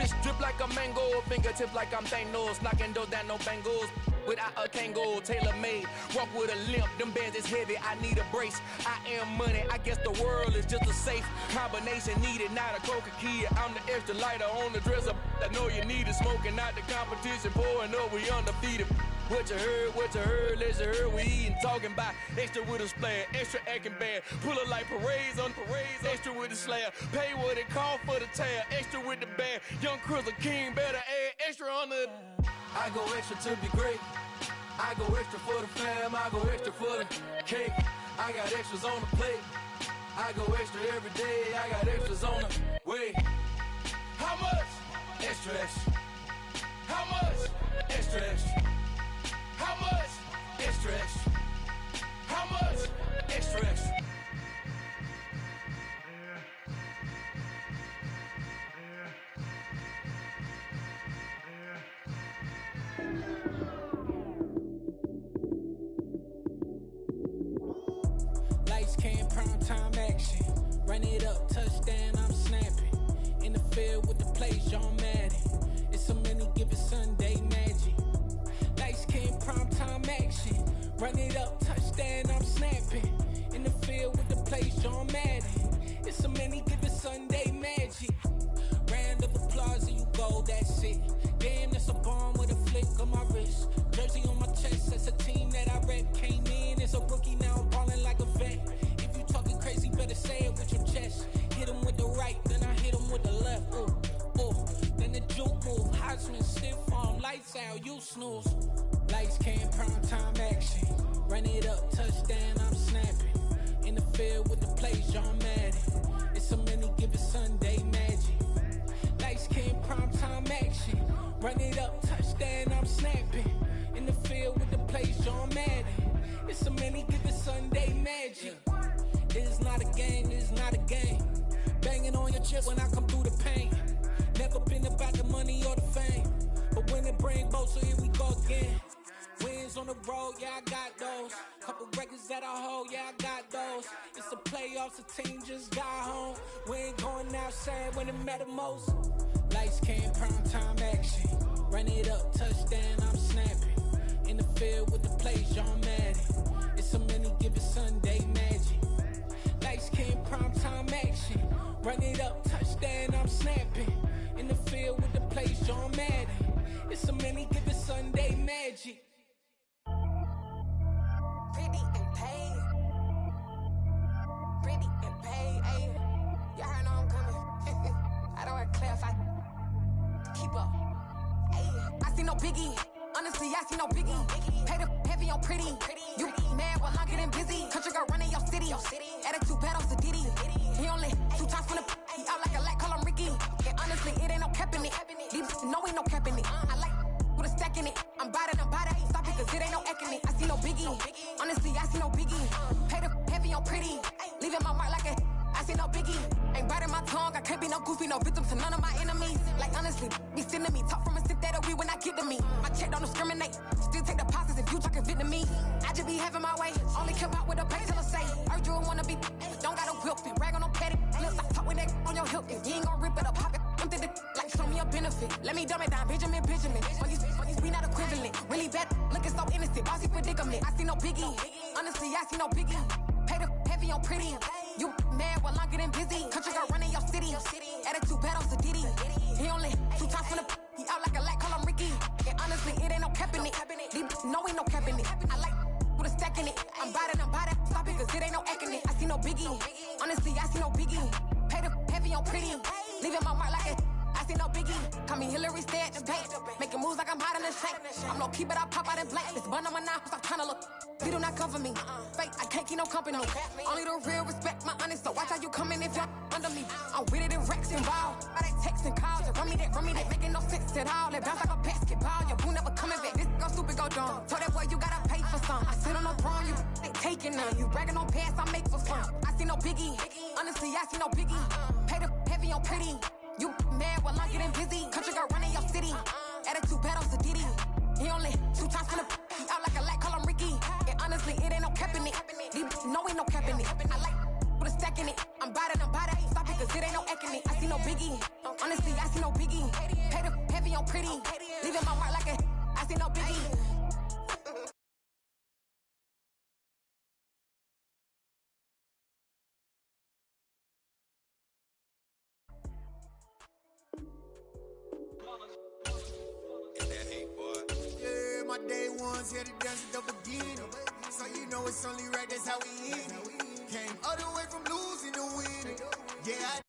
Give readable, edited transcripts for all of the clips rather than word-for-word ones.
Bitch drip like a mango, fingertips like I'm Thanos, knocking doors down, no bangles. Without a Kango, tailor-made, walk with a limp, them bands is heavy, I need a brace. I am money, I guess the world is just a safe combination needed, not a coca key. I'm the extra lighter on the dresser, I know you need it, smoking out the competition, pouring up, we undefeated. What you heard, let you heard, we eating, talking about extra with a splash, extra acting bad, pull up like parades on parades, extra with the slab, pay what it cost for the tab, extra with the bag, young Chris a king, better add extra on the. I go extra to be great. I go extra for the fam. I go extra for the cake. I got extras on the plate. I go extra every day. I got extras on the way. How much? Extra, extra. How much? Extra, extra. How much? Extra, extra. How much? Extra, extra. Run it up, touchdown, I'm snapping. In the field with the plays, John Madden. It's so many, give it Sunday magic. Lights came, prime time action. Run it up, touchdown, I'm snapping. In the field with the plays, John Madden. It's so many, give it Sunday magic. Round of applause and you go, that's it. Damn, that's a bomb with a flick on my wrist. Jersey on my chest, that's a team that I rep. Came in as a rookie, now I'm ballin' like a vet. Talking crazy, better say it with your chest. Hit him with the right, then I hit him with the left. Ooh, ooh. Then the juke move, Heisman stiff arm, lights out, you snooze. Lights came, prime time action. Run it up, touchdown, I'm snapping. In the field with the plays, John Madden. It's so many, give it Sunday magic. Lights came, prime time action. Run it up, touchdown, I'm snapping. In the field with the plays, John Madden. It's so many, give it Sunday magic. It's not a game, it's not a game. Banging on your chest when I come through the pain. Never been about the money or the fame. But when it bring both, so here we go again. Wins on the road, yeah, I got those. Couple records that I hold, yeah, I got those. It's the playoffs, the team just got home. We ain't going outside when it matter most. Lights came, prime time action. Run it up, touchdown, I'm snapping. In the field with the plays, John Madden. It's so many, give it Sunday magic. Lights came, prime time action. Run it up, touchdown, I'm snapping. In the field with the plays, John Madden. It's so many, give it Sunday magic. Pretty and paid. Pretty and paid, ayy. Y'all heard know I'm coming. I don't want to clarify. Keep up. Ayy. I see no biggie. Honestly, I see no biggie. Paid up heavy on pretty. You mad while I'm getting busy. Country girl running your city. Attitude bad on the Diddy. He only 2 times from the he out like a light, call him Ricky. And honestly, it ain't no cap in it. These know ain't no cap in it. I like with a stack in it. I'm bout it. Stop it, cause it ain't no eck in it. I see no biggie. Honestly, I see no biggie. Paid up heavy on pretty. Leaving my mark like a I see no biggie. Ain't biting my tongue. I can't be no goofy, no victim to none of my enemies. Like honestly, be sending me talk from a sit that we when I get to me. My check don't discriminate. Still take deposits if you talking Vietnamese. I just be having my way. Only care about what the pay till I say. Heard you wanna be, don't gotta whip it. Rag on no petty. Lips like talk with that on your hip. If you ain't gon' rip it up, pop it. I'm the like show me a benefit. Let me dumb it down, Benjamin. When you we not equivalent. Really bad, looking so innocent. Bossy predicament. I see no biggie. Honestly, I see no biggie. Paid up heavy on pretty. You mad while I'm getting busy. Country girl running your city. Attitude bad on the Diddy. He only 2 times from the he out like a light, call him Ricky. And honestly, it ain't no cap in it. These know ain't no cap in it. I like with a stack in it. I'm bout it. Stop it, cause it ain't no eck in it. I see no biggie. Honestly, I see no biggie. Paid up heavy on pretty. Leaving my mark like a I see no biggie. Call me Hillary, stay at the bank. Making moves like I'm hot in the shank. I'm low key, but I pop out in blank. This bun on my knife, stop trying to look. They do not cover me. Fake, I can't keep no company. Only the real respect my honest. So watch how you coming if you're under me. I'm with it in Rex involved. I they text and calls and run me that. Making no sense at all. They bounce like a basketball. Your boo never coming back. This go stupid, go dumb. Told that boy you gotta pay for some. I sit on no throne, you ain't taking none. You bragging on past, I make for fun. I see no biggie. Honestly, I see no biggie. Paid up heavy on pretty. You mad while I'm getting busy. Country girl running your city. Attitude bad on the Diddy. He only 2 times from the he out like a light, call him Ricky. And honestly, it ain't no cap in it. These know ain't no cap in it. I like with a stack in it. I'm bout it. Stop it, cause it ain't no eck in it. I see no biggie. Honestly, I see no biggie. pretty. Leaving my mark like I see no biggie. Yeah, my day ones here to dance at the beginning. So you know it's only right, that's how we end it. Came all the way from losing to winning. Yeah,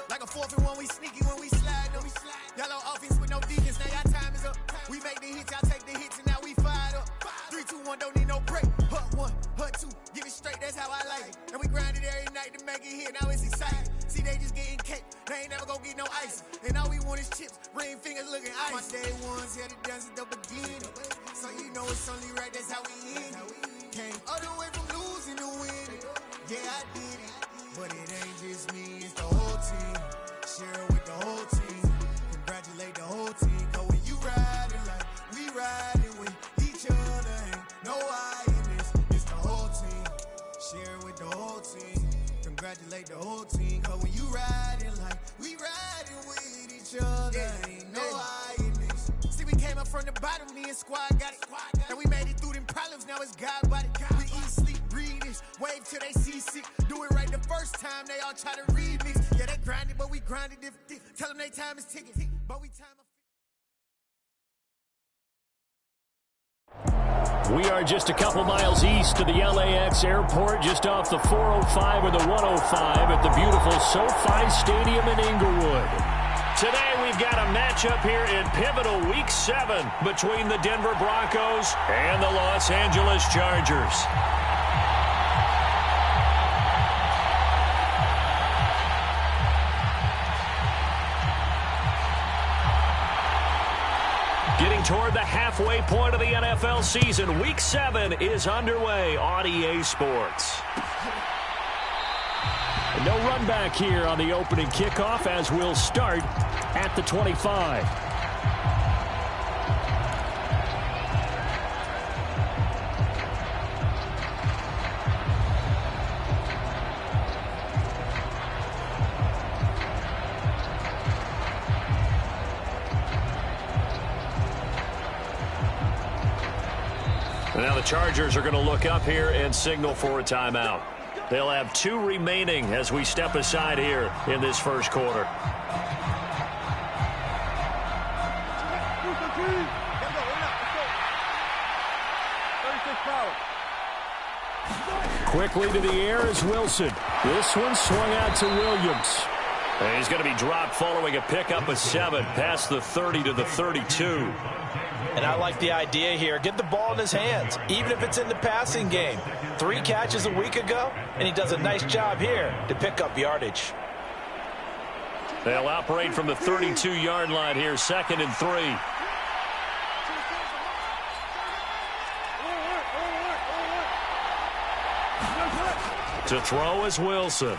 like a 4th and 1, we sneaky when we slide. Yellow offense with no defense, now y'all time is up. We make the hits, y'all take the hits, and now we fired up. 3, 2, 1, don't need no break. Hut 1, hut 2, give it straight, that's how I like it. And we grind it every night to make it hit, now it's exciting. See, they just getting cake, they ain't never gonna get no ice. And all we want is chips, ring fingers looking ice. My day ones here to dance at the beginning. So you know it's only right, that's how we end it. Came all the way from losing to winning. Yeah, I did it, but it ain't just me, it's the whole team. Share it with the whole team. Congratulate the whole team. Cause when you riding like we riding with each other, ain't no I in this. It's the whole team. Share it with the whole team. Congratulate the whole team. Cause when you riding like we riding with each other, ain't no I in this. See, we came up from the bottom, me and squad got it. And we made it through them problems, now it's God body. We eat, sleep, breathe this. Wave till they see sick. Do it right the first time, they all try to remix. Yeah, they grinded, but we grinded different. Tell them they time is ticking, but we time. We are just a couple miles east of the LAX airport, just off the 405 or the 105 at the beautiful SoFi Stadium in Inglewood. Today we've got a matchup here in pivotal Week 7 between the Denver Broncos and the Los Angeles Chargers. Getting toward the halfway point of the NFL season, Week 7 is underway on EA Sports. No run back here on the opening kickoff, as we'll start at the 25. Now the Chargers are going to look up here and signal for a timeout. They'll have 2 remaining as we step aside here in this first quarter. Quickly to the air is Wilson. This one swung out to Williams. And he's going to be dropped following a pickup of 7 past the 30 to the 32. And I like the idea here. Get the ball in his hands, even if it's in the passing game. 3 catches a week ago, and he does a nice job here to pick up yardage. They'll operate from the 32-yard line here, 2nd and 3. To throw is Wilson.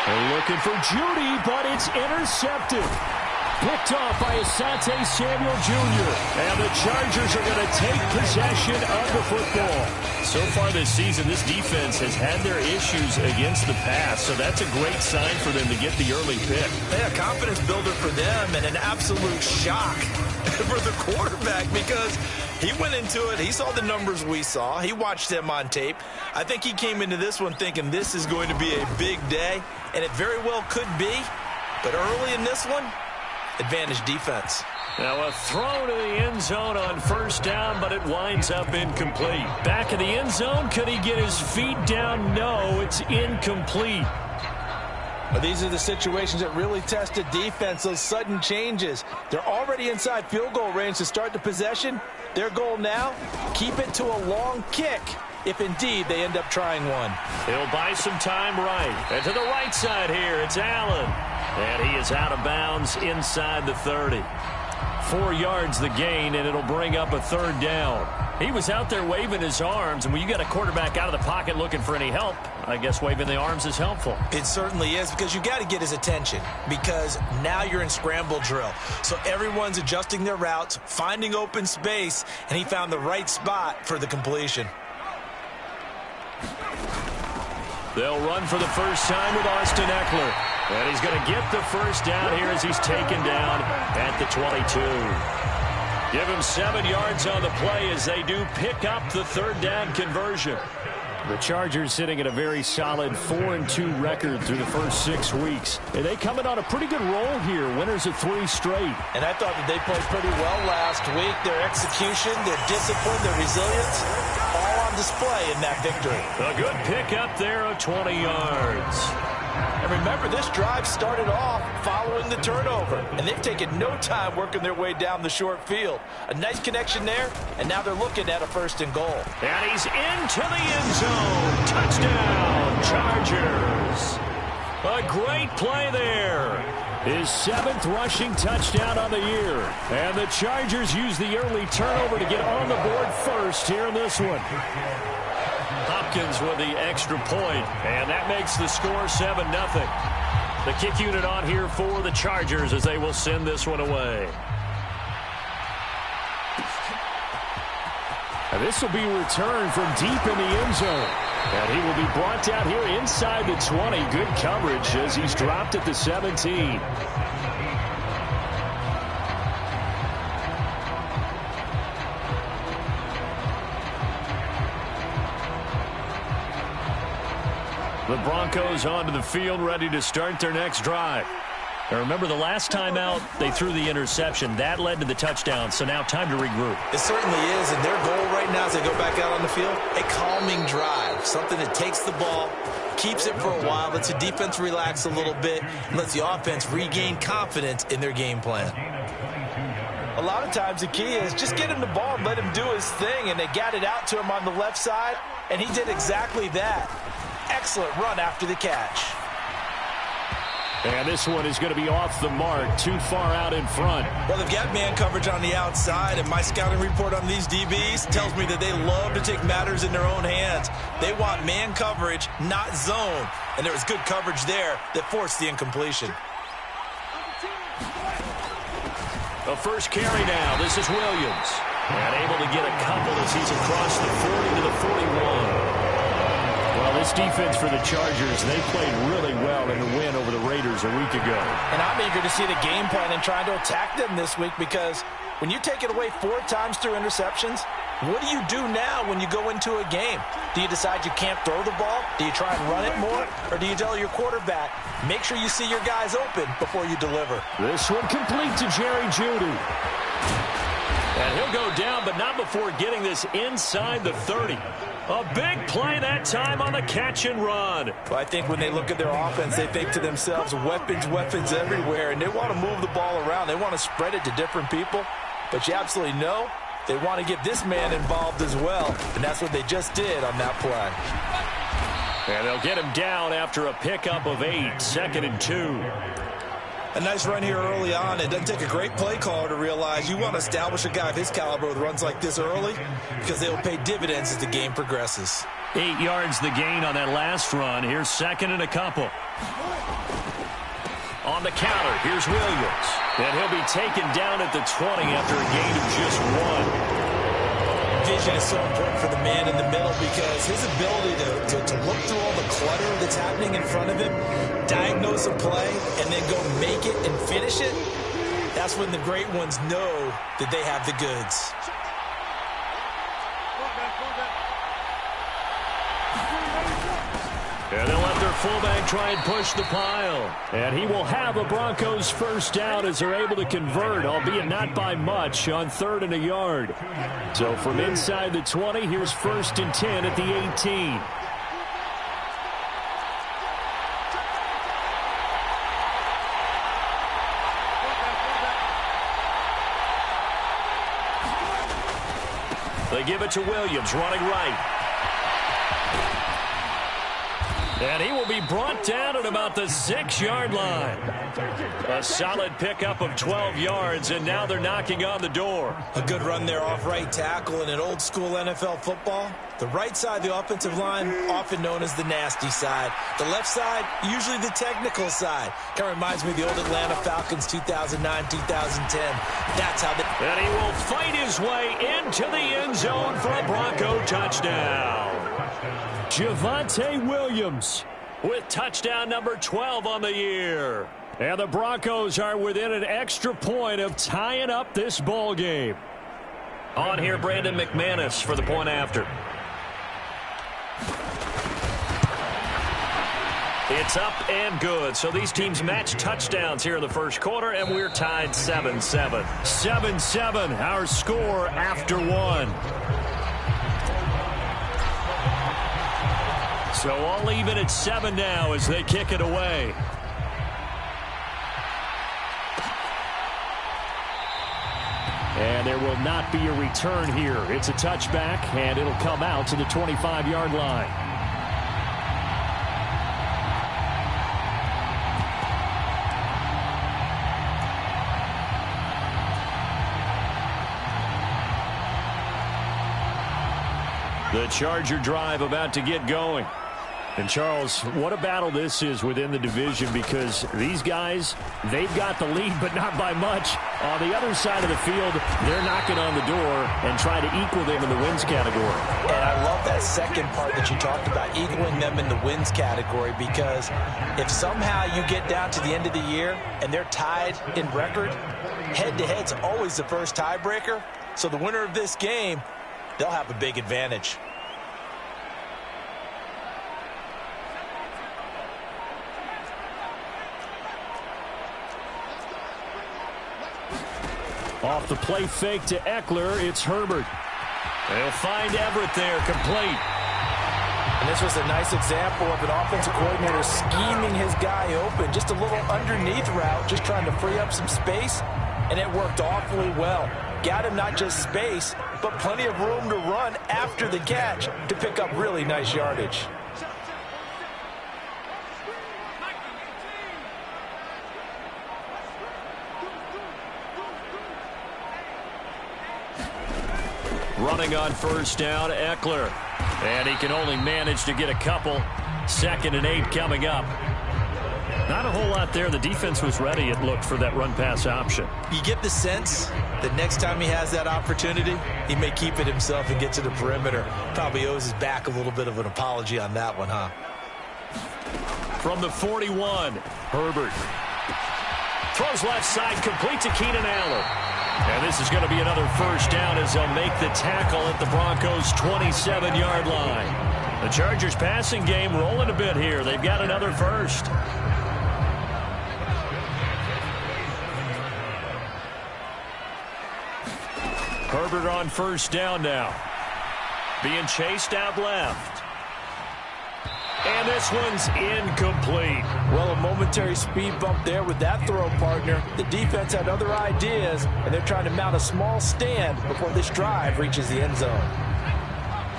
They're looking for Judy, but it's intercepted. Picked off by Asante Samuel Jr. And the Chargers are going to take possession of the football. So far this season, this defense has had their issues against the pass, so that's a great sign for them to get the early pick. Yeah, confidence builder for them and an absolute shock for the quarterback because he went into it. He saw the numbers we saw. He watched them on tape. I think he came into this one thinking this is going to be a big day, and it very well could be. But early in this one, advantage defense. Now a throw to the end zone on first down, but it winds up incomplete. Back in the end zone, could he get his feet down? No, it's incomplete. Well, these are the situations that really test a defense, those sudden changes. They're already inside field goal range to start the possession. Their goal now, keep it to a long kick, if indeed they end up trying one. He'll buy some time right. And to the right side here, it's Allen. And he is out of bounds inside the 30. 4 yards the gain, and it'll bring up a 3rd down. He was out there waving his arms, and when you got a quarterback out of the pocket looking for any help, I guess waving the arms is helpful. It certainly is, because you got to get his attention, because now you're in scramble drill. So everyone's adjusting their routes, finding open space, and he found the right spot for the completion. They'll run for the first time with Austin Eckler. And he's going to get the first down here as he's taken down at the 22. Give him 7 yards on the play as they do pick up the third down conversion. The Chargers sitting at a very solid 4-2 record through the first 6 weeks. And they coming on a pretty good roll here. Winners of 3 straight. And I thought that they played pretty well last week. Their execution, their discipline, their resilience, all on display in that victory. A good pickup there of 20 yards. And remember, this drive started off following the turnover, and they've taken no time working their way down the short field. A nice connection there, and now they're looking at a 1st and goal. And he's into the end zone. Touchdown, Chargers. A great play there. His 7th rushing touchdown on the year. And the Chargers use the early turnover to get on the board first here in this one. Hopkins with the extra point, and that makes the score 7-0. The kick unit on here for the Chargers as they will send this one away. And this will be returned from deep in the end zone. And he will be brought down here inside the 20. Good coverage as he's dropped at the 17. The Broncos onto the field, ready to start their next drive. Now remember, the last time out, they threw the interception. That led to the touchdown, so now time to regroup. It certainly is, and their goal right now as they go back out on the field, a calming drive, something that takes the ball, keeps it for a while, lets the defense relax a little bit, and lets the offense regain confidence in their game plan. A lot of times the key is just get him the ball and let him do his thing, and they got it out to him on the left side, and he did exactly that. Excellent run after the catch. And this one is going to be off the mark, too far out in front. Well, they've got man coverage on the outside, and my scouting report on these DBs tells me that they love to take matters in their own hands. They want man coverage, not zone. And there was good coverage there that forced the incompletion. A first carry now. This is Williams. And able to get a couple as he's across the 40 to the 41. Well, this defense for the Chargers, they played really well in the win over the Raiders a week ago. And I'm eager to see the game plan and trying to attack them this week, because when you take it away 4 times through interceptions, what do you do now when you go into a game? Do you decide you can't throw the ball? Do you try and run it more? Or do you tell your quarterback, make sure you see your guys open before you deliver? This one complete to Jerry Jeudy. And he'll go down, but not before getting this inside the 30. A big play that time on the catch and run. Well, I think when they look at their offense, they think to themselves, weapons, weapons everywhere, and they want to move the ball around. They want to spread it to different people, but you absolutely know they want to get this man involved as well, and that's what they just did on that play. And they'll get him down after a pickup of 8, 2nd and 2. A nice run here early on. It doesn't take a great play caller to realize you want to establish a guy of his caliber with runs like this early, because they will pay dividends as the game progresses. 8 yards the gain on that last run. Here's 2nd and a couple. On the counter, here's Williams. And he'll be taken down at the 20 after a gain of just 1. Vision is so important for the man in the middle, because his ability to look through all the clutter that's happening in front of him, diagnose a play, and then go make it and finish it, that's when the great ones know that they have the goods. And they'll let their fullback try and push the pile. And he will have a Broncos first down as they're able to convert, albeit not by much, on 3rd and a yard. So from inside the 20, here's 1st and 10 at the 18. They give it to Williams, running right. And he will be brought down at about the 6-yard line. A solid pickup of 12 yards, and now they're knocking on the door. A good run there off right tackle in an old-school NFL football. The right side of the offensive line, often known as the nasty side. The left side, usually the technical side. Kind of reminds me of the old Atlanta Falcons 2009, 2010. That's how they... And he will fight his way into the end zone for a Bronco touchdown. Javonte Williams with touchdown number 12 on the year. And the Broncos are within an extra point of tying up this ball game. On here, Brandon McManus for the point after. It's up and good. So these teams match touchdowns here in the first quarter, and we're tied 7-7. 7-7, our score after one. So all even at 7 now as they kick it away. And there will not be a return here. It's a touchback, and it'll come out to the 25-yard line. The Charger drive about to get going. And, Charles, what a battle this is within the division, because these guys, they've got the lead, but not by much. On the other side of the field, they're knocking on the door and trying to equal them in the wins category. And I love that second part that you talked about, equaling them in the wins category, because if somehow you get down to the end of the year and they're tied in record, head-to-head's always the first tiebreaker. So the winner of this game, they'll have a big advantage. Off the play fake to Eckler, it's Herbert. They'll find Everett there, complete. And this was a nice example of an offensive coordinator scheming his guy open. Just a little underneath route, just trying to free up some space, and it worked awfully well. Got him not just space, but plenty of room to run after the catch to pick up really nice yardage. Running on first down, Eckler. And he can only manage to get a couple. 2nd and 8 coming up. Not a whole lot there. The defense was ready, it looked, for that run-pass option. You get the sense that next time he has that opportunity, he may keep it himself and get to the perimeter. Probably owes his back a little bit of an apology on that one, huh? From the 41, Herbert. Throws left side, complete to Keenan Allen. And this is going to be another first down as they'll make the tackle at the Broncos' 27-yard line. The Chargers passing game rolling a bit here. They've got another first. Herbert on first down now. Being chased out left. And this one's incomplete. Well, a momentary speed bump there with that throw, partner. The defense had other ideas, and they're trying to mount a small stand before this drive reaches the end zone.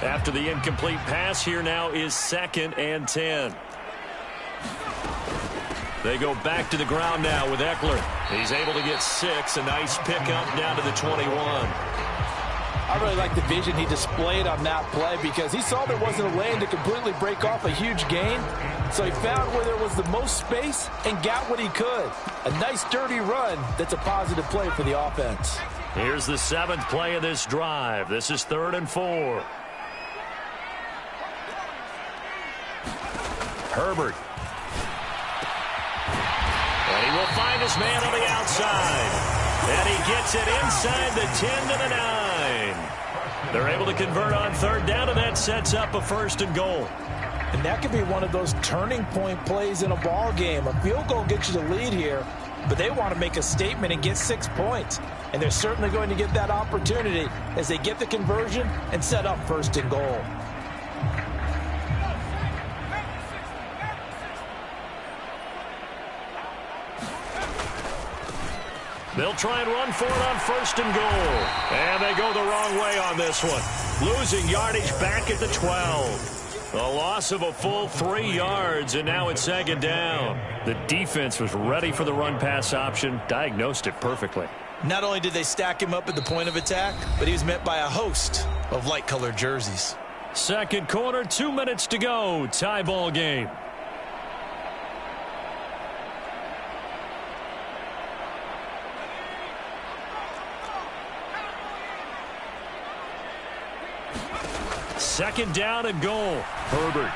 After the incomplete pass, here now is 2nd and 10. They go back to the ground now with Eckler. He's able to get 6. A nice pickup down to the 21. I really like the vision he displayed on that play, because he saw there wasn't a lane to completely break off a huge gain. So he found where there was the most space and got what he could. A nice dirty run that's a positive play for the offense. Here's the 7th play of this drive. This is 3rd and 4. Herbert. And he will find his man on the outside. And he gets it inside the 10 to the 9. They're able to convert on 3rd down, and that sets up a 1st and goal. And that could be one of those turning point plays in a ball game. A field goal gets you the lead here, but they want to make a statement and get 6 points. And they're certainly going to get that opportunity as they get the conversion and set up 1st and goal. They'll try and run for it on 1st and goal. And they go the wrong way on this one. Losing yardage back at the 12. A loss of a full 3 yards, and now it's second down. The defense was ready for the run-pass option, diagnosed it perfectly. Not only did they stack him up at the point of attack, but he was met by a host of light-colored jerseys. Second quarter, 2 minutes to go. Tie ball game. Second down and goal. Herbert.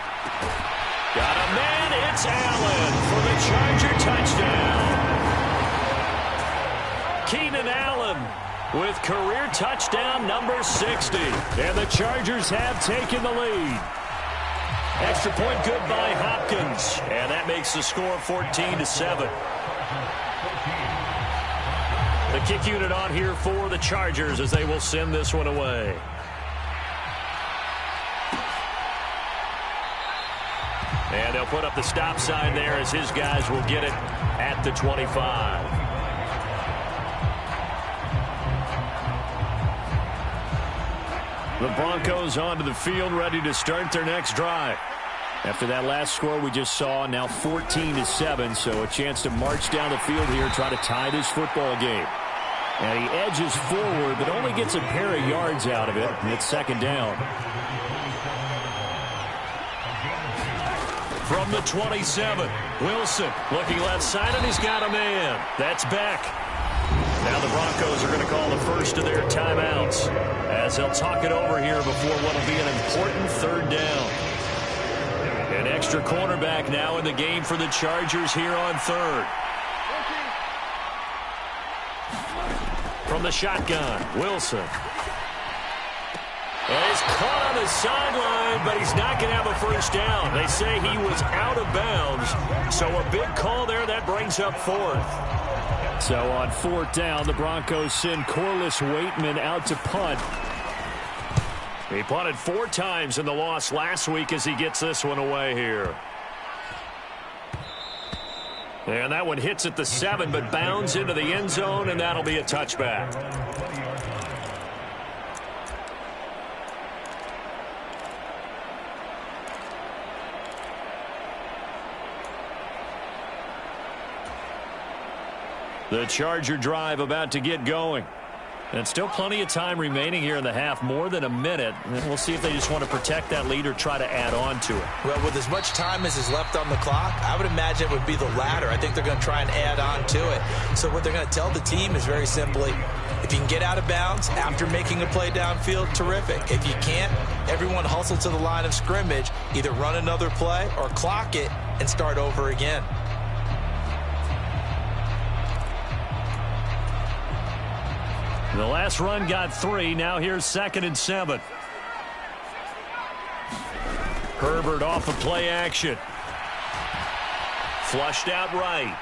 Got a man. It's Allen for the Charger touchdown. Keenan Allen with career touchdown number 60. And the Chargers have taken the lead. Extra point good by Hopkins. And that makes the score 14-7. The kick unit on here for the Chargers as they will send this one away. And they'll put up the stop sign there as his guys will get it at the 25. The Broncos onto the field, ready to start their next drive. After that last score we just saw, now 14-7, so a chance to march down the field here, try to tie this football game. And he edges forward, but only gets a pair of yards out of it, and it's second down. From the 27, Wilson looking left side, and he's got a man. That's Beck. Now the Broncos are going to call the first of their timeouts as they'll talk it over here before what will be an important third down. An extra cornerback now in the game for the Chargers here on third. From the shotgun, Wilson. And he's caught on the sideline, but he's not going to have a first down. They say he was out of bounds, so a big call there that brings up fourth. So on fourth down, the Broncos send Corliss Waitman out to punt. He punted 4 times in the loss last week as he gets this one away here. And that one hits at the 7, but bounds into the end zone, and that'll be a touchback. The Charger drive about to get going. And still plenty of time remaining here in the half, more than a minute. And we'll see if they just want to protect that lead or try to add on to it. Well, with as much time as is left on the clock, I would imagine it would be the latter. I think they're going to try and add on to it. So what they're going to tell the team is very simply, if you can get out of bounds after making a play downfield, terrific. If you can't, everyone hustle to the line of scrimmage, either run another play or clock it and start over again. The last run got 3. Now here's 2nd and 7. Herbert off of play action. Flushed out right.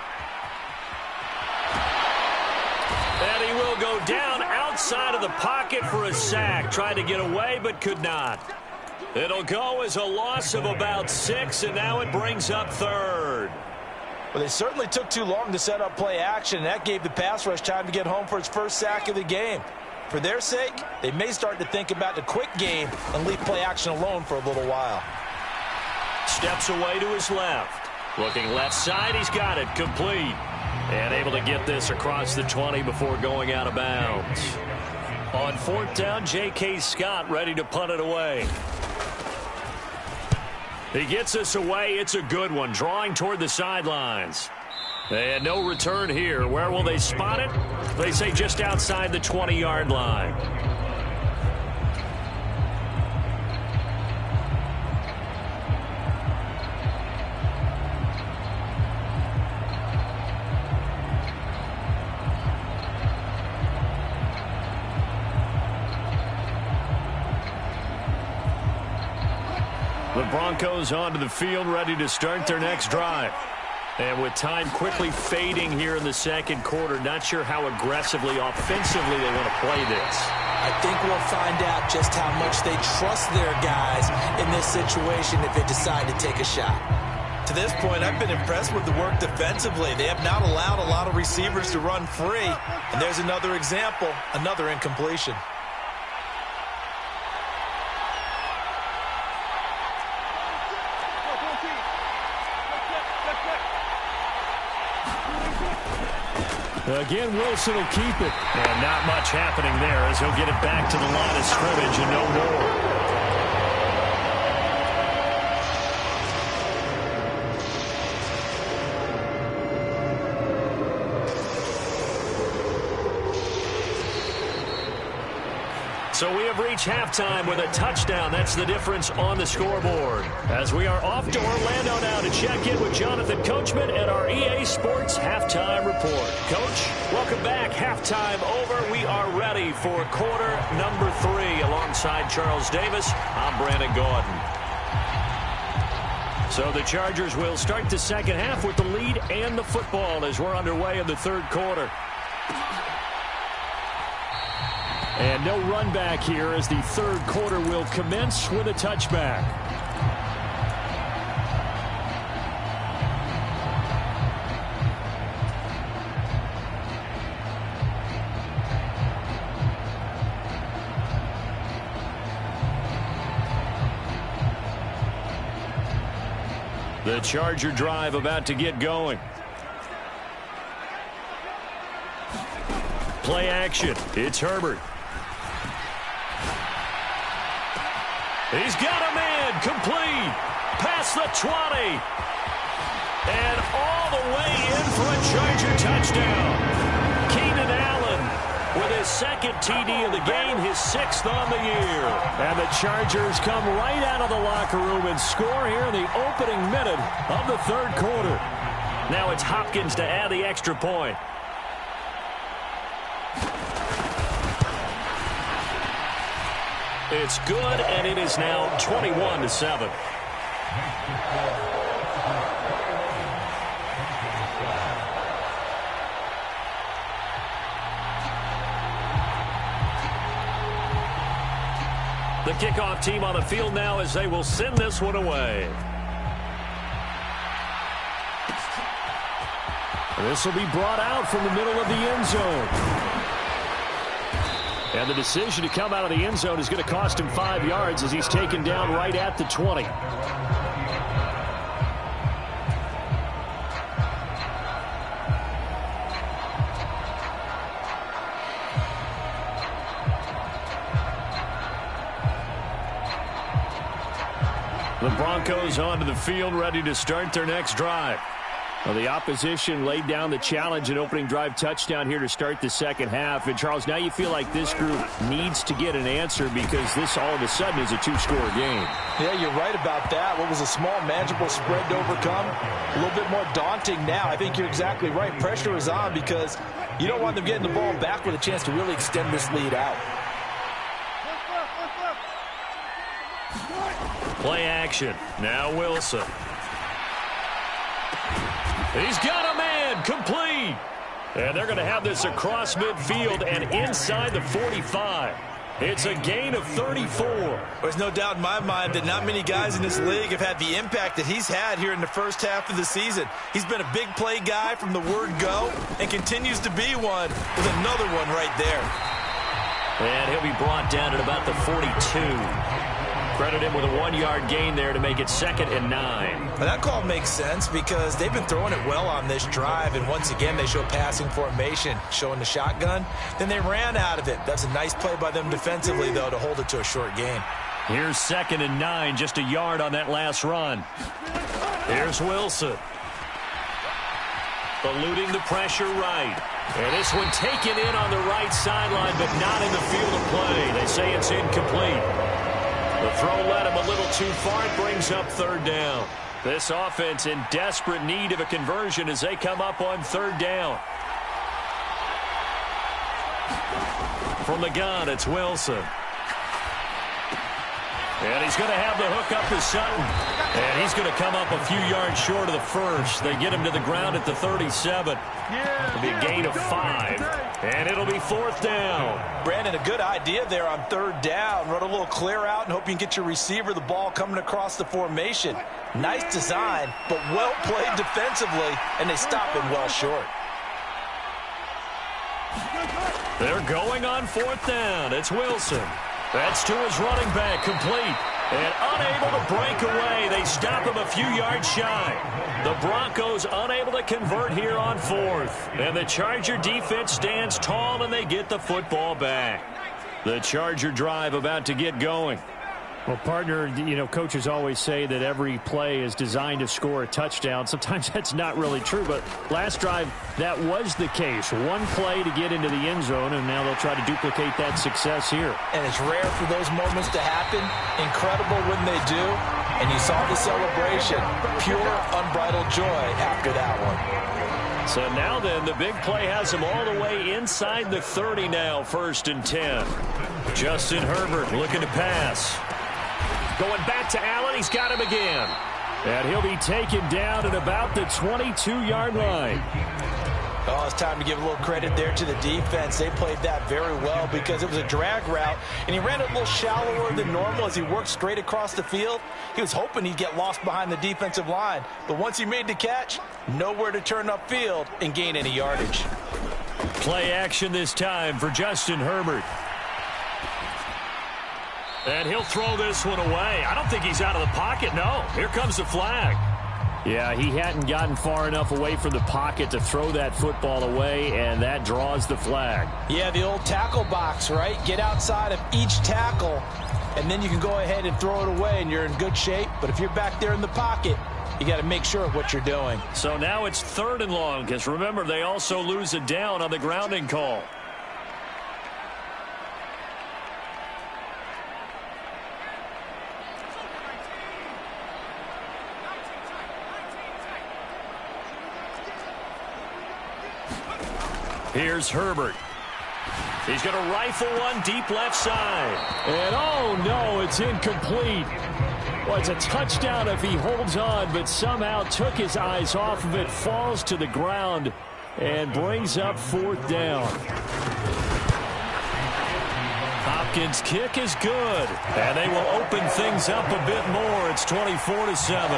And he will go down outside of the pocket for a sack. Tried to get away but could not. It'll go as a loss of about 6, and now it brings up third. Well, they certainly took too long to set up play action, and that gave the pass rush time to get home for its first sack of the game. For their sake, they may start to think about the quick game and leave play action alone for a little while. Steps away to his left. Looking left side, he's got it complete. And able to get this across the 20 before going out of bounds. On fourth down, J.K. Scott ready to punt it away. He gets this away. It's a good one. Drawing toward the sidelines. And no return here. Where will they spot it? They say just outside the 20-yard line. The Broncos onto the field, ready to start their next drive. And with time quickly fading here in the second quarter, not sure how aggressively, offensively they want to play this. I think we'll find out just how much they trust their guys in this situation if they decide to take a shot. To this point, I've been impressed with the work defensively. They have not allowed a lot of receivers to run free. And there's another example, another incompletion. Again, Wilson will keep it. And not much happening there as he'll get it back to the line of scrimmage and no more. So we have reached halftime with a touchdown. That's the difference on the scoreboard. As we are off to Orlando now to check in with Jonathan Coachman at our EA Sports Halftime Report. Coach, welcome back. Halftime over. We are ready for quarter number 3. Alongside Charles Davis, I'm Brandon Gaudin. So the Chargers will start the second half with the lead and the football as we're underway in the third quarter. And no run back here as the third quarter will commence with a touchback. The Charger drive about to get going. Play action. It's Herbert. He's got a man complete. Past the 20. And all the way in for a Charger touchdown. Keenan Allen with his second TD of the game, his 6th on the year. And the Chargers come right out of the locker room and score here in the opening minute of the third quarter. Now it's Hopkins to add the extra point. It's good, and it is now 21-7. The kickoff team on the field now as they will send this one away. This will be brought out from the middle of the end zone. And the decision to come out of the end zone is going to cost him 5 yards as he's taken down right at the 20. The Broncos onto the field, ready to start their next drive. Well, the opposition laid down the challenge and opening drive touchdown here to start the second half. And, Charles, now you feel like this group needs to get an answer because this all of a sudden is a 2-score game. Yeah, you're right about that. What was a small, manageable spread to overcome, a little bit more daunting now. I think you're exactly right. Pressure is on because you don't want them getting the ball back with a chance to really extend this lead out. Play action. Now Wilson. He's got a man complete. And they're going to have this across midfield and inside the 45. It's a gain of 34. There's no doubt in my mind that not many guys in this league have had the impact that he's had here in the first half of the season. He's been a big play guy from the word go and continues to be one with another one right there. And he'll be brought down at about the 42. Credit him with a 1-yard gain there to make it 2nd and 9. Well, that call makes sense because they've been throwing it well on this drive, and once again they show passing formation, showing the shotgun. Then they ran out of it. That's a nice play by them defensively, though, to hold it to a short gain. Here's 2nd and 9, just a yard on that last run. Here's Wilson. Eluding the pressure right. And this one taken in on the right sideline, but not in the field of play. They say it's incomplete. The throw led him a little too far. It brings up 3rd down. This offense in desperate need of a conversion as they come up on 3rd down. From the gun, it's Wilson. And he's going to have the hook up to Sutton. And he's going to come up a few yards short of the first. They get him to the ground at the 37. It'll be a gain of 5. And it'll be 4th down. Brandon, a good idea there on 3rd down. Run a little clear out and hope you can get your receiver the ball coming across the formation. Nice design, but well played defensively, and they stop him well short. They're going on 4th down. It's Wilson. That's to his running back, complete. And unable to break away. They stop him a few yards shy. The Broncos unable to convert here on 4th. And the Charger defense stands tall, and they get the football back. The Charger drive about to get going. Well, partner, you know, coaches always say that every play is designed to score a touchdown. Sometimes that's not really true, but last drive, that was the case. One play to get into the end zone, and now they'll try to duplicate that success here. And it's rare for those moments to happen. Incredible when they do. And you saw the celebration. Pure, unbridled joy after that one. So now then, the big play has them all the way inside the 30 now, 1st and 10. Justin Herbert looking to pass. Going back to Allen, he's got him again. And he'll be taken down at about the 22-yard line. Oh, it's time to give a little credit there to the defense. They played that very well because it was a drag route, and he ran it a little shallower than normal as he worked straight across the field. He was hoping he'd get lost behind the defensive line, but once he made the catch, nowhere to turn upfield and gain any yardage. Play action this time for Justin Herbert. And he'll throw this one away. I don't think he's out of the pocket, no. Here comes the flag. Yeah, he hadn't gotten far enough away from the pocket to throw that football away, and that draws the flag. Yeah, the old tackle box, right? Get outside of each tackle, and then you can go ahead and throw it away, and you're in good shape. But if you're back there in the pocket, you got to make sure of what you're doing. So now it's 3rd and long, because remember, they also lose a down on the grounding call. Here's Herbert. He's going to rifle one deep left side. And oh no, it's incomplete. Well, it's a touchdown if he holds on, but somehow took his eyes off of it, falls to the ground, and brings up 4th down. Hopkins' kick is good, and they will open things up a bit more. It's 24-7.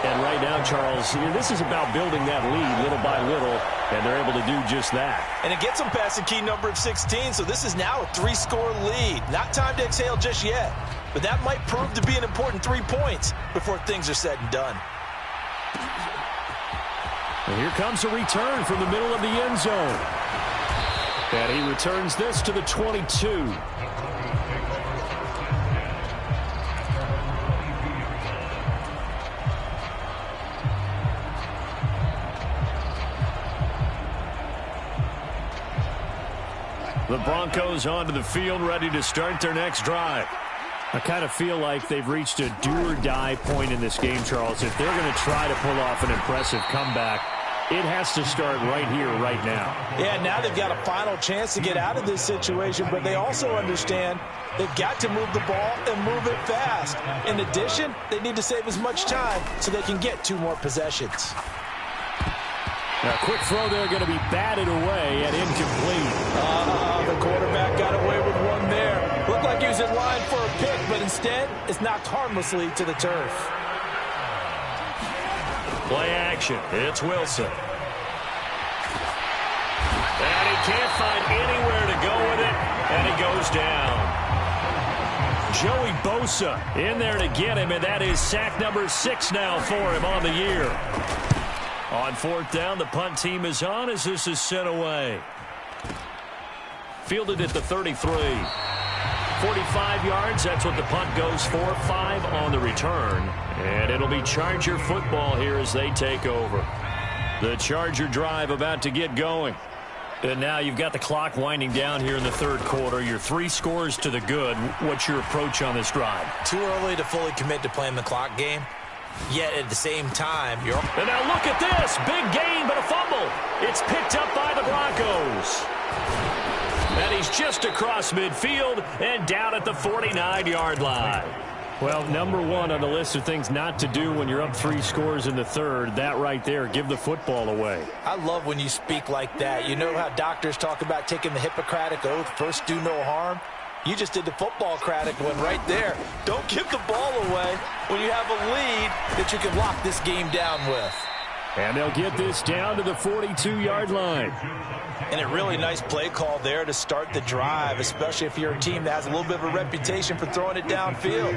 And right now, Charles, this is about building that lead little by little, and they're able to do just that. And it gets them past the key number of 16, so this is now a 3-score lead. Not time to exhale just yet, but that might prove to be an important 3 points before things are said and done. And here comes a return from the middle of the end zone. And he returns this to the 22. The Broncos onto the field, ready to start their next drive. I kind of feel like they've reached a do-or-die point in this game, Charles. If they're going to try to pull off an impressive comeback, it has to start right here, right now. Yeah, now they've got a final chance to get out of this situation, but they also understand they've got to move the ball and move it fast. In addition, they need to save as much time so they can get 2 more possessions. Now, a quick throw there going to be batted away and incomplete. The quarterback got away with one there. Looked like he was in line for a pick, but instead, it's knocked harmlessly to the turf. Play action. It's Wilson. And he can't find anywhere to go with it, and he goes down. Joey Bosa in there to get him, and that is sack number 6 now for him on the year. On 4th down, the punt team is on as this is sent away. Fielded at the 33. 45 yards, that's what the punt goes for. 5 on the return. And it'll be Charger football here as they take over. The Charger drive about to get going. And now you've got the clock winding down here in the 3rd quarter. You're 3 scores to the good. What's your approach on this drive? Too early to fully commit to playing the clock game. Yet at the same time, you're... And now look at this. Big gain, but a fumble. It's picked up by the Broncos. And he's just across midfield and down at the 49-yard line. Well, number 1 on the list of things not to do when you're up 3 scores in the 3rd, that right there, give the football away. I love when you speak like that. You know how doctors talk about taking the Hippocratic Oath, first do no harm? You just did the football-cratic one right there. Don't give the ball away when you have a lead that you can lock this game down with. And they'll get this down to the 42-yard line. And a really nice play call there to start the drive, especially if you're a team that has a little bit of a reputation for throwing it downfield.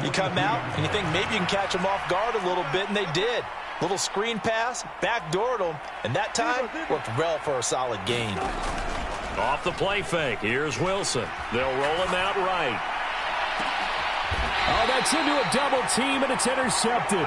You come out and you think maybe you can catch them off guard a little bit, and they did. Little screen pass, backdoored them, and that time worked well for a solid gain. Off the play fake, here's Wilson. They'll roll him out right. Oh, that's into a double team, and it's intercepted.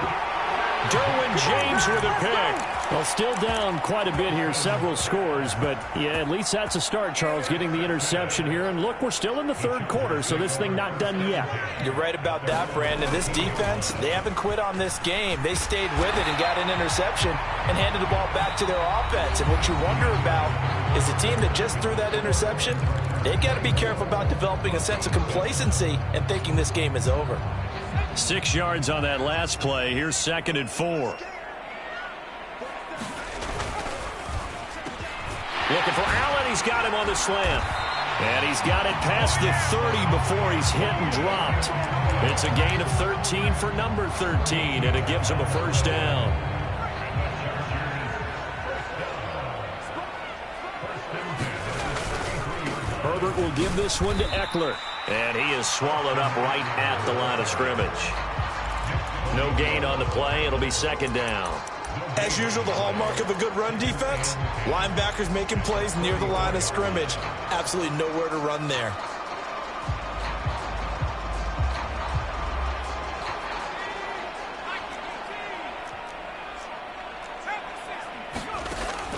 Derwin James with a pick. Well, still down quite a bit here, several scores, but yeah, at least that's a start, Charles, getting the interception here. And look, we're still in the third quarter, so this thing not done yet. You're right about that, Brandon. This defense, they haven't quit on this game. They stayed with it and got an interception and handed the ball back to their offense. And what you wonder about is the team that just threw that interception, they've got to be careful about developing a sense of complacency and thinking this game is over. 6 yards on that last play. Here's 2nd and 4. Looking for Allen. He's got him on the slant. And he's got it past the 30 before he's hit and dropped. It's a gain of 13 for number 13, and it gives him a first down. Herbert will give this one to Eckler. And he is swallowed up right at the line of scrimmage. No gain on the play. It'll be 2nd down. As usual, the hallmark of a good run defense, linebackers making plays near the line of scrimmage. Absolutely nowhere to run there.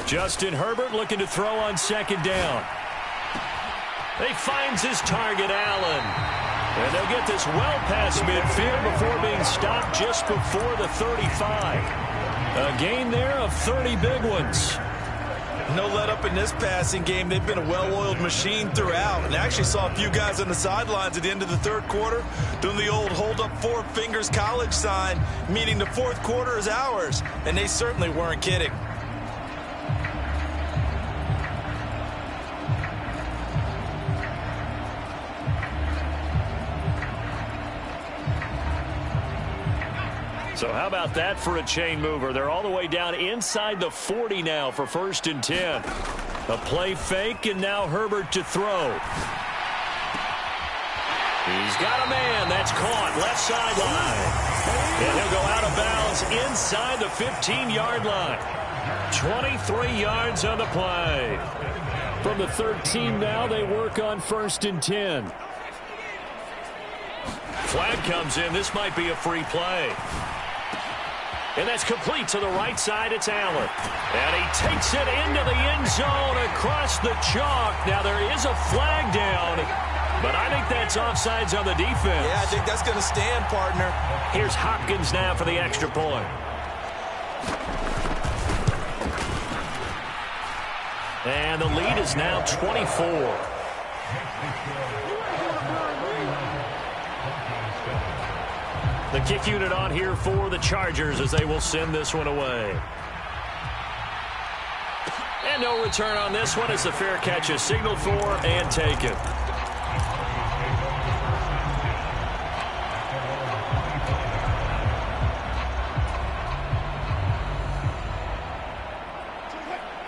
Justin Herbert looking to throw on 2nd down. He finds his target, Allen. And they'll get this well past midfield before being stopped just before the 35. A gain there of 30 big ones. No let up in this passing game. They've been a well-oiled machine throughout. And I actually saw a few guys on the sidelines at the end of the third quarter doing the old hold up 4 fingers college sign, meaning the fourth quarter is ours. And they certainly weren't kidding. So how about that for a chain mover? They're all the way down inside the 40 now for 1st and 10. A play fake, and now Herbert to throw. He's got a man. That's caught left sideline. And he'll go out of bounds inside the 15-yard line. 23 yards on the play. From the 13 now, they work on 1st and 10. Flag comes in. This might be a free play. And that's complete to the right side. It's Allen. And he takes it into the end zone across the chalk. Now there is a flag down, but I think that's offsides on the defense. Yeah, I think that's going to stand, partner. Here's Hopkins now for the extra point. And the lead is now 24. The kick unit on here for the Chargers as they will send this one away. And no return on this one as the fair catch is signaled for and taken.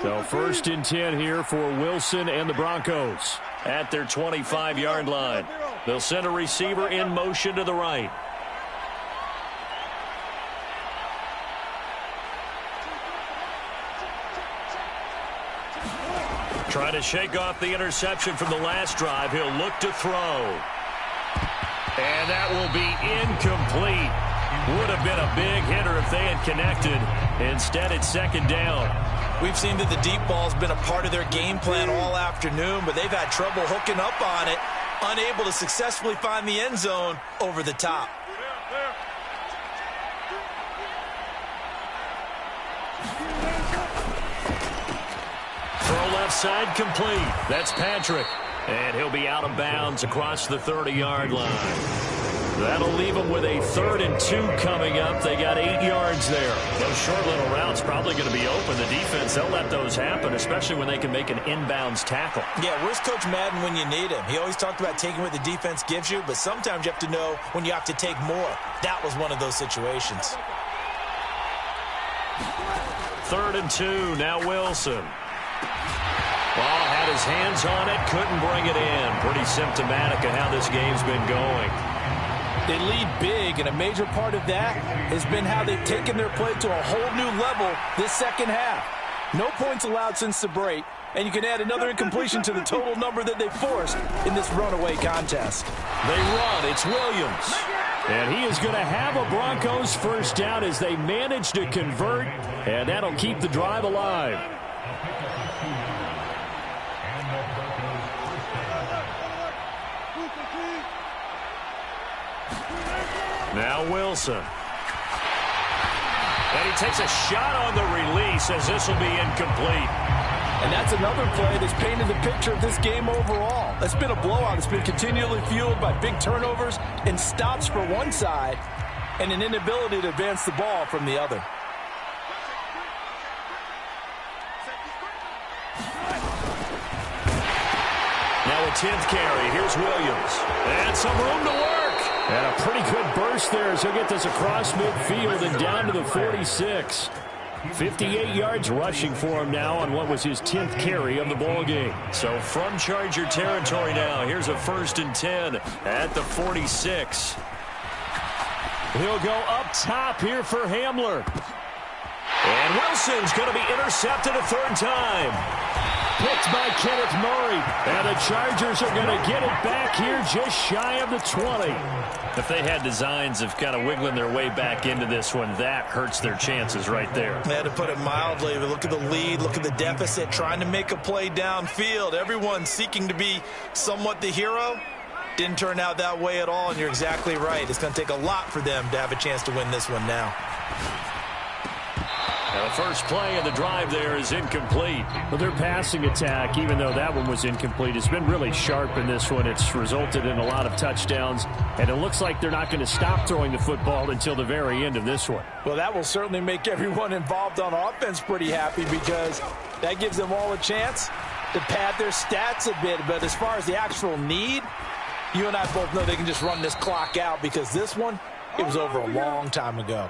So 1st and 10 here for Wilson and the Broncos at their 25-yard line. They'll send a receiver in motion to the right. Trying to shake off the interception from the last drive. He'll look to throw. And that will be incomplete. Would have been a big hitter if they had connected. Instead, it's 2nd down. We've seen that the deep ball's been a part of their game plan all afternoon, but they've had trouble hooking up on it, unable to successfully find the end zone over the top. Throw left side complete. That's Patrick. And he'll be out of bounds across the 30-yard line. That'll leave them with a 3rd and 2 coming up. They got 8 yards there. Those short little routes probably going to be open. The defense, they'll let those happen, especially when they can make an inbounds tackle. Yeah, where's Coach Madden when you need him? He always talked about taking what the defense gives you, but sometimes you have to know when you have to take more. That was one of those situations. 3rd and 2. Now Wilson. Ball had his hands on it, couldn't bring it in. Pretty symptomatic of how this game's been going. They lead big, and a major part of that has been how they've taken their play to a whole new level this second half. No points allowed since the break, and you can add another incompletion to the total number that they forced in this runaway contest. They run. It's Williams. And he is going to have a Broncos first down as they manage to convert, and that'll keep the drive alive. Now Wilson. And he takes a shot on the release as this will be incomplete. And that's another play that's painted the picture of this game overall. It's been a blowout. It's been continually fueled by big turnovers and stops for one side and an inability to advance the ball from the other. Now a 10th carry. Here's Williams. And some room to work. And a pretty good burst there as he'll get this across midfield and down to the 46. 58 yards rushing for him now on what was his 10th carry of the ball game. So from Charger territory now, here's a 1st and 10 at the 46. He'll go up top here for Hamler. And Wilson's going to be intercepted a 3rd time. Picked by Kenneth Murray. And the Chargers are going to get it back here just shy of the 20. If they had designs of kind of wiggling their way back into this one, that hurts their chances right there. They had to put it mildly, but look at the lead, look at the deficit, trying to make a play downfield. Everyone seeking to be somewhat the hero. Didn't turn out that way at all, and you're exactly right. It's going to take a lot for them to have a chance to win this one now. Now the first play of the drive there is incomplete. Well, their passing attack, even though that one was incomplete, has been really sharp in this one. It's resulted in a lot of touchdowns, and it looks like they're not going to stop throwing the football until the very end of this one. Well, that will certainly make everyone involved on offense pretty happy because that gives them all a chance to pad their stats a bit. But as far as the actual need, you and I both know they can just run this clock out because this one, it was over a long time ago.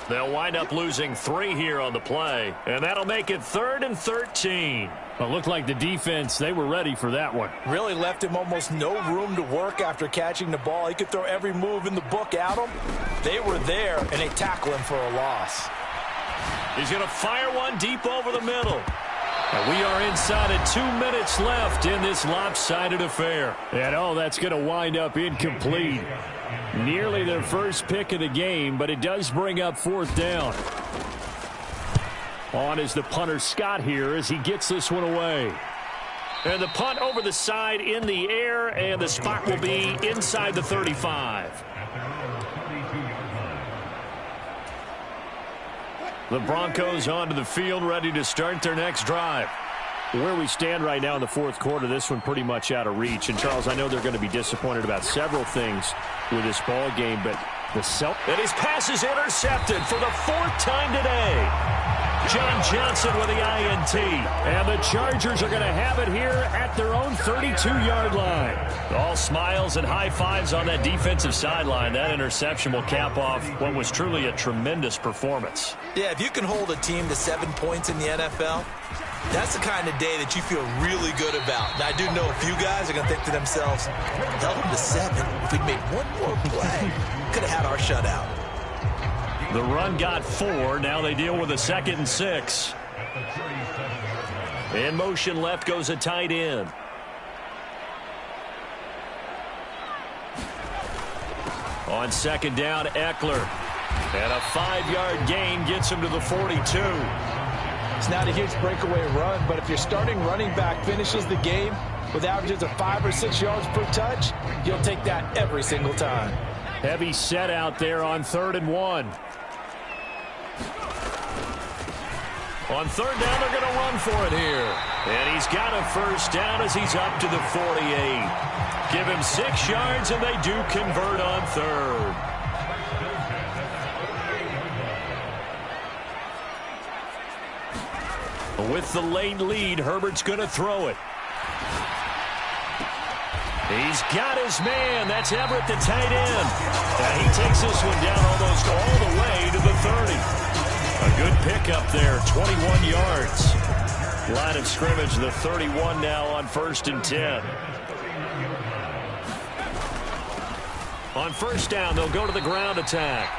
They'll wind up losing 3 here on the play, and that'll make it 3rd and 13. It looked like the defense, they were ready for that one. Really left him almost no room to work after catching the ball. He could throw every move in the book at him. They were there, and they tackle him for a loss. He's going to fire one deep over the middle. And we are inside of 2 minutes left in this lopsided affair. And that's going to wind up incomplete. Nearly their first pick of the game, but it does bring up 4th down. On is the punter Scott here as he gets this one away. And the punt over the side in the air, and the spot will be inside the 35. The Broncos onto the field, ready to start their next drive. Where we stand right now in the 4th quarter, this one pretty much out of reach. And, Charles, I know they're going to be disappointed about several things with this ball game, but And his pass is intercepted for the 4th time today. John Johnson with the INT. And the Chargers are going to have it here at their own 32-yard line. All smiles and high fives on that defensive sideline. That interception will cap off what was truly a tremendous performance. Yeah, if you can hold a team to 7 points in the NFL, that's the kind of day that you feel really good about. Now, I do know a few guys are going to think to themselves, held them to 7. If we'd made one more play, could have had our shutout. The run got 4. Now they deal with a 2nd and 6. In motion left goes a tight end. On 2nd down, Eckler. And a 5-yard gain gets him to the 42. It's not a huge breakaway run, but if your starting running back finishes the game with averages of 5 or 6 yards per touch, you'll take that every single time. Heavy set out there on 3rd and 1. On 3rd down, they're going to run for it here. And he's got a first down as he's up to the 48. Give him 6 yards, and they do convert on 3rd. With the late lead, Herbert's going to throw it. He's got his man. That's Everett, the tight end. And he takes this one down almost all the way to the 30. A good pickup there, 21 yards. Line of scrimmage, the 31 now on 1st and 10. On first down, they'll go to the ground attack.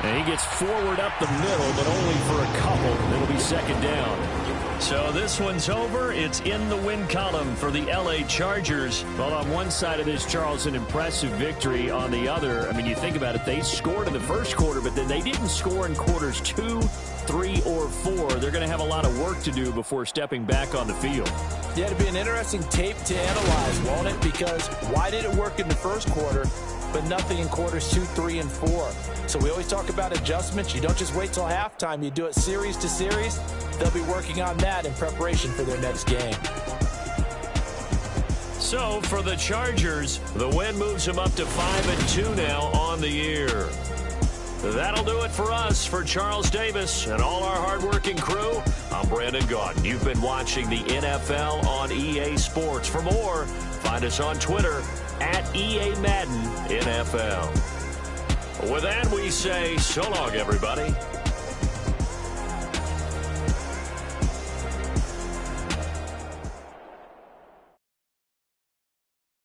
And he gets forward up the middle, but only for a couple. It'll be 2nd down. So this one's over. It's in the win column for the L.A. Chargers. Well, on one side of this, Charles, an impressive victory. On the other, I mean, you think about it, they scored in the first quarter, but then they didn't score in quarters 2, 3, or 4. They're going to have a lot of work to do before stepping back on the field. Yeah, it'll be an interesting tape to analyze, won't it? Because why did it work in the first quarter, but nothing in quarters 2, 3, and 4? So we always talk about adjustments. You don't just wait till halftime. You do it series to series. They'll be working on that in preparation for their next game. So for the Chargers, the win moves them up to 5-2 now on the year. That'll do it for us. For Charles Davis and all our hardworking crew, I'm Brandon Gaudin. You've been watching the NFL on EA Sports. For more, find us on Twitter @EA Madden NFL. With that, we say so long, everybody.